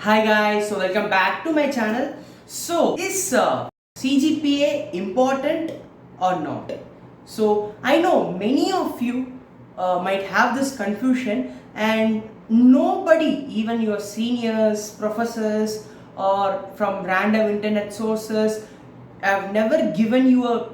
Hi guys, so welcome back to my channel. So is CGPA important or not? So I know many of you might have this confusion, and nobody, even your seniors, professors, or from random internet sources, have never given you a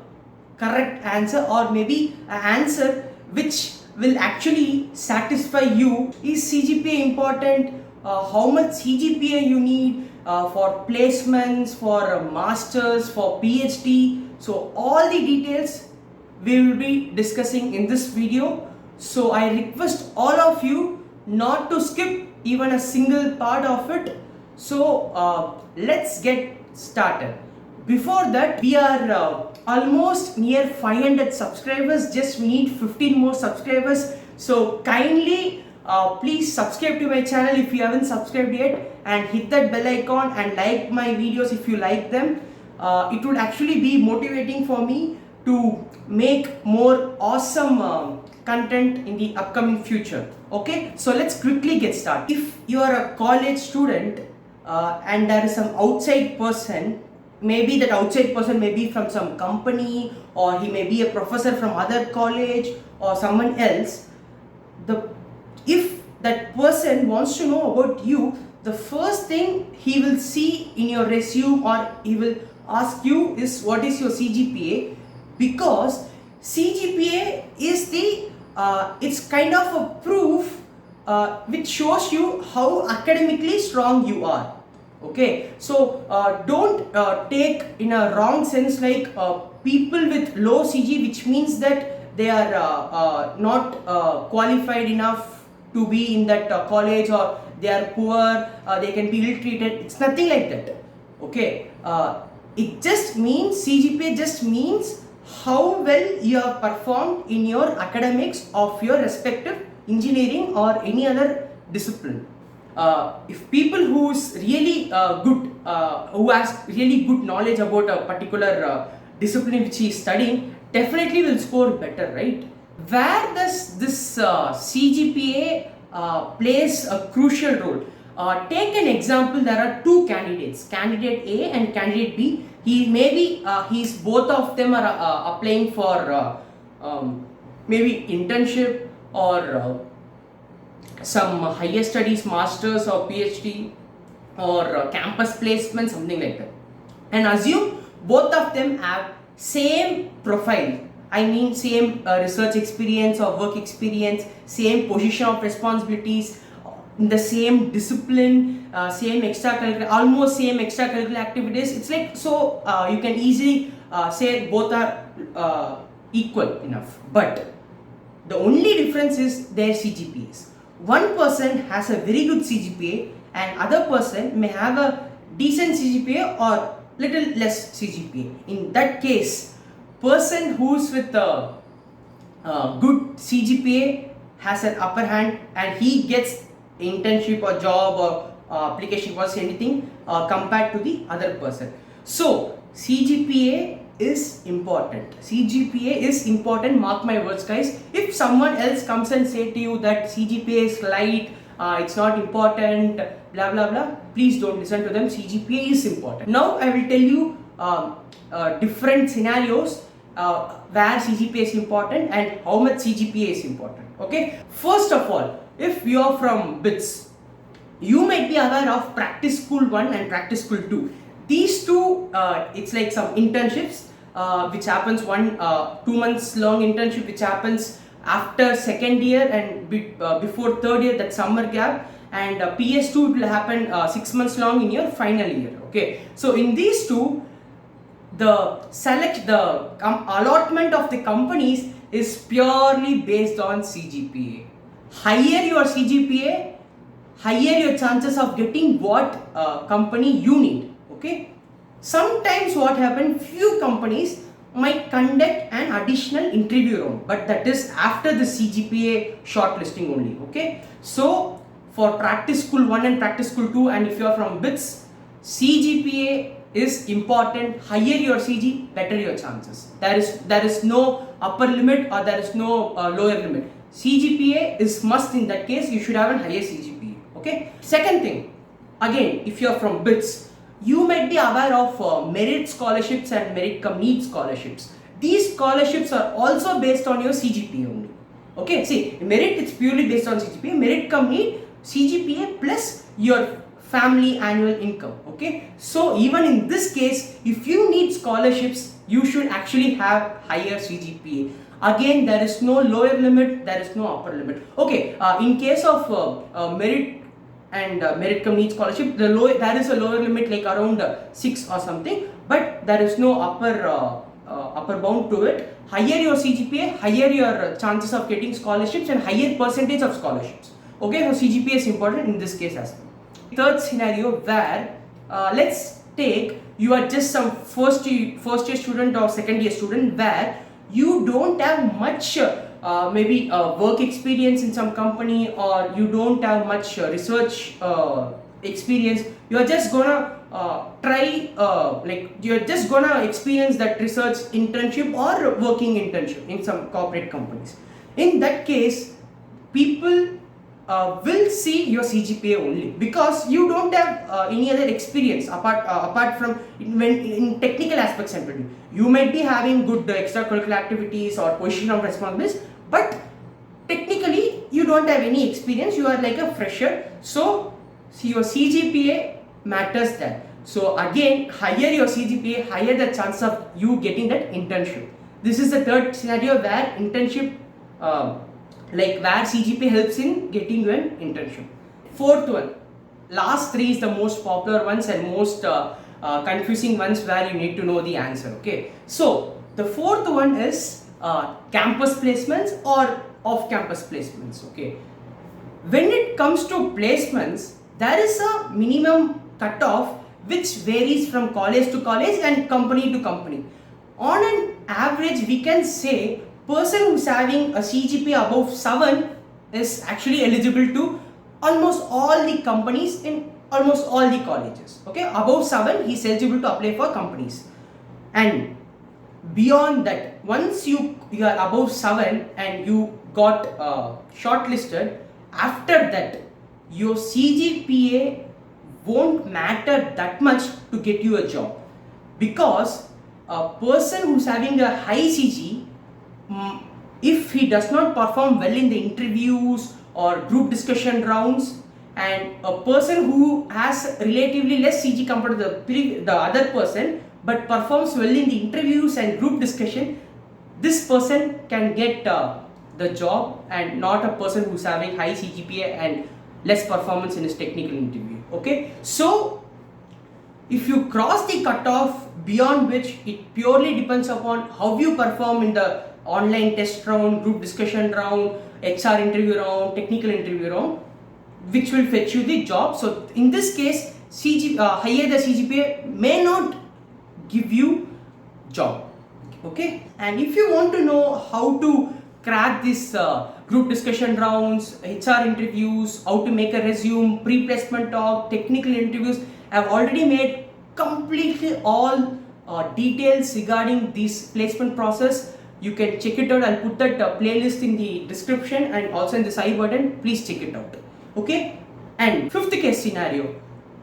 correct answer, or maybe an answer which will actually satisfy you. Is CGPA important? How much CGPA you need for placements, for masters, for PhD? So all the details we will be discussing in this video. So I request all of you not to skip even a single part of it. So let's get started. Before that, we are almost near 500 subscribers. Just we need 15 more subscribers. So kindly please subscribe to my channel if you haven't subscribed yet, and hit that bell icon and like my videos if you like them. It would actually be motivating for me to make more awesome content in the upcoming future. Okay, so let's quickly get started. If you are a college student and there is some outside person, maybe that outside person may be from some company, or he may be a professor from other college or someone else. If that person wants to know about you, the first thing he will see in your resume, or he will ask you, is what is your CGPA, because CGPA is the it's kind of a proof which shows you how academically strong you are. Okay, so don't take in a wrong sense, like people with low CG, which means that they are not qualified enough to be in that college, or they are poor, they can be ill treated. It's nothing like that. Okay, it just means, CGPA just means how well you have performed in your academics of your respective engineering or any other discipline. If people who's really good, who has really good knowledge about a particular discipline which he is studying, definitely will score better, right? Where does this CGPA plays a crucial role? Take an example. There are two candidates, candidate A and candidate B. He's both of them are applying for maybe internship, or some higher studies, masters or PhD, or campus placement, something like that. And assume both of them have same profile. I mean same research experience or work experience, same position of responsibilities, in the same discipline, same extracurricular, almost same extracurricular activities. It's like, so you can easily say both are equal enough. But the only difference is their CGPAs. One person has a very good CGPA, and other person may have a decent CGPA or little less CGPA. In that case, person who's with a good CGPA has an upper hand, and he gets internship or job or application was anything compared to the other person. So CGPA is important. CGPA is important. Mark my words, guys. If someone else comes and say to you that CGPA is light, it's not important, blah blah blah, please don't listen to them. CGPA is important. Now I will tell you different scenarios where CGPA is important and how much CGPA is important. Okay, first of all, if you are from BITS, you might be aware of Practice School 1 and Practice School 2. These two, it's like some internships which happens 2 months long internship which happens after second year and before third year, that summer gap, and PS2 will happen 6 months long in your final year. Okay, so in these two, the allotment of the companies is purely based on CGPA. Higher your CGPA, higher your chances of getting what company you need. Okay, sometimes what happens, few companies might conduct an additional interview round, but that is after the CGPA shortlisting only. Okay, so for Practice School 1 and Practice School 2, and if you are from BITS, CGPA is important. Higher your CG, better your chances. There is no upper limit, or there is no lower limit. CGPA is must. In that case, you should have a higher CGPA. Okay, second thing, Again, if you're from BITS, you might be aware of merit scholarships and merit cum need scholarships. These scholarships are also based on your CGPA only. Okay, see, merit it's purely based on CGPA, merit cum need CGPA plus your family annual income. Okay, so even in this case, if you need scholarships, you should actually have higher CGPA. Again, there is no lower limit, there is no upper limit. Okay, in case of merit and merit cum need scholarship, there is a lower limit like around 6 or something, but there is no upper bound to it. Higher your CGPA, higher your chances of getting scholarships and higher percentage of scholarships. Okay, so CGPA is important in this case as well. Third scenario where let's take you are just some first year student or second year student where you don't have much maybe work experience in some company, or you don't have much research experience. You are just gonna you're just gonna experience that research internship or working internship in some corporate companies. In that case, people will see your CGPA only because you don't have any other experience apart from in technical aspects. You might be having good extracurricular activities or position of responsibilities, but technically you don't have any experience. You are like a fresher, so your CGPA matters there. So again, higher your CGPA, higher the chance of you getting that internship. This is the third scenario where internship where CGPA helps in getting you an internship. Fourth one, last three is the most popular ones and most confusing ones where you need to know the answer. Okay, so the fourth one is campus placements or off-campus placements. Okay, when it comes to placements, there is a minimum cutoff which varies from college to college and company to company. On an average, we can say person who's having a CGPA above 7 is actually eligible to almost all the companies in almost all the colleges. Okay, above 7 he is eligible to apply for companies, and beyond that, once you are above 7 and you got shortlisted, after that your CGPA won't matter that much to get you a job, because a person who's having a high CG, if he does not perform well in the interviews or group discussion rounds, and a person who has relatively less CG compared to the other person but performs well in the interviews and group discussion, this person can get the job, and not a person who's having high CGPA and less performance in his technical interview. Okay, so if you cross the cutoff beyond which it purely depends upon how you perform in the online test round, group discussion round, HR interview round, technical interview round, which will fetch you the job. So in this case, higher the CGPA may not give you job. Okay, and if you want to know how to crack this group discussion rounds, HR interviews, how to make a resume, pre-placement talk, technical interviews, I have already made completely all details regarding this placement process. You can check it out. I'll put that playlist in the description and also in the side button. Please check it out. Okay, and fifth case scenario,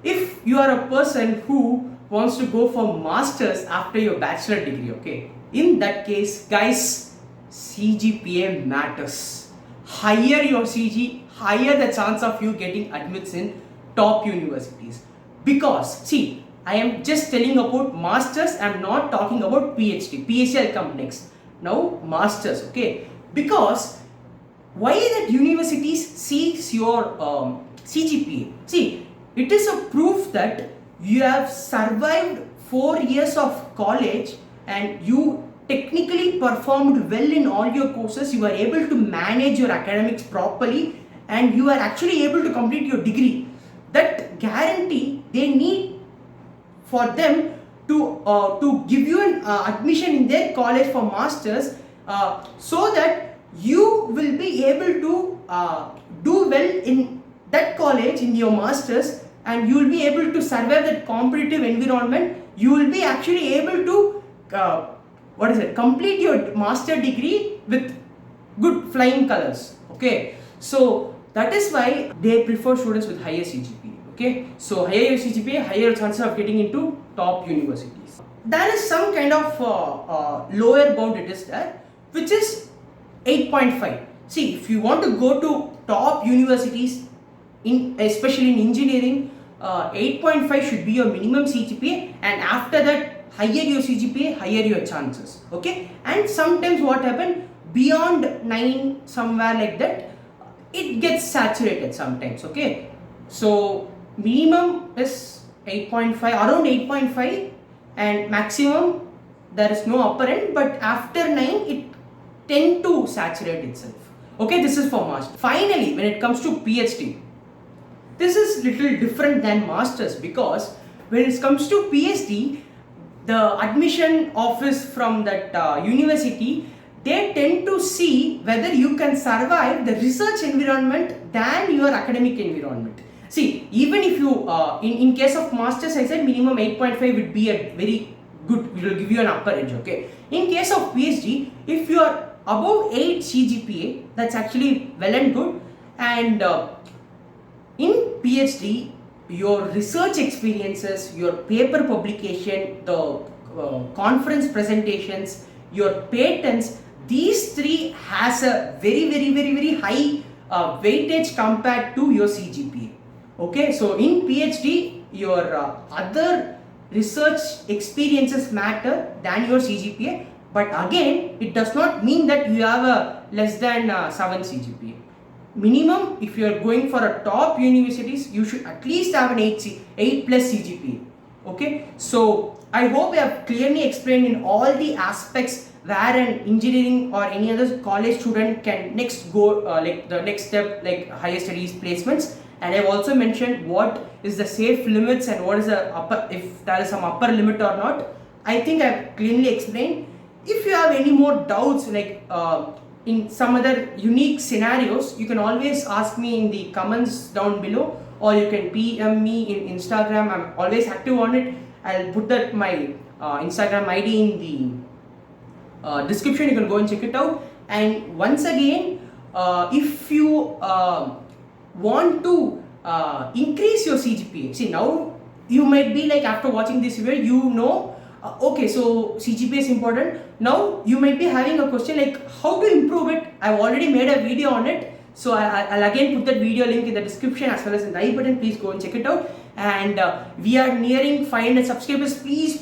if you are a person who wants to go for masters after your bachelor degree. Okay, in that case, guys, CGPA matters. Higher your CG, higher the chance of you getting admits in top universities. Because see, I am just telling about masters, I am not talking about PhD. PhD will come next. Now masters, okay? Because why that universities sees your CGPA? See, it is a proof that you have survived 4 years of college and you technically performed well in all your courses. You are able to manage your academics properly and you are actually able to complete your degree. That guarantee they need for them to give you an admission in their college for masters, so that you will be able to do well in that college in your masters, and you will be able to survive that competitive environment. You will be actually able to complete your master degree with good flying colors. Okay, so that is why they prefer students with higher CGPA. Okay, so higher your CGPA, higher your chances of getting into top universities. There is some kind of lower bound it is there, which is 8.5. See, if you want to go to top universities, especially in engineering, 8.5 should be your minimum CGPA, and after that, higher your CGPA, higher your chances. Okay, and sometimes what happen, beyond 9, somewhere like that, it gets saturated sometimes. Okay, so minimum is 8.5, around 8.5, and maximum there is no upper end, but after 9 it tend to saturate itself. Okay, this is for master. Finally, when it comes to PhD, this is little different than masters, because when it comes to PhD, the admission office from that university, they tend to see whether you can survive the research environment than your academic environment. See, even if you, in case of masters, I said minimum 8.5 would be a very good, it will give you an upper edge. Okay. In case of PhD, if you are above 8 CGPA, that's actually well and good. And in PhD, your research experiences, your paper publication, the conference presentations, your patents, these three has a very high weightage compared to your CGPA. Okay, so in PhD, your other research experiences matter than your CGPA, but again, it does not mean that you have a less than 7 CGPA. Minimum, if you are going for a top universities, you should at least have an 8 plus CGPA. Okay, so I hope I have clearly explained in all the aspects where an engineering or any other college student can next go, like the next step, like higher studies placements. And I've also mentioned what is the safe limits and what is the upper, if there is some upper limit or not. I think I've clearly explained. If you have any more doubts, like in some other unique scenarios, you can always ask me in the comments down below, or you can PM me in Instagram. I'm always active on it. I'll put that my Instagram ID in the description. You can go and check it out. And once again, if you want to increase your CGPA, see, now you might be like, after watching this video, you know, okay, so CGPA is important. Now you might be having a question like how to improve it. I've already made a video on it, so I'll again put that video link in the description as well as in the I button. Please go and check it out. And we are nearing 500 subscribers. Please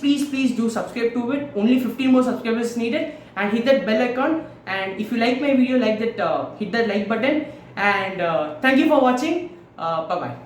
do subscribe to it. Only 15 more subscribers needed, and hit that bell icon. And if you like my video, like that, hit that like button. And thank you for watching. Bye bye.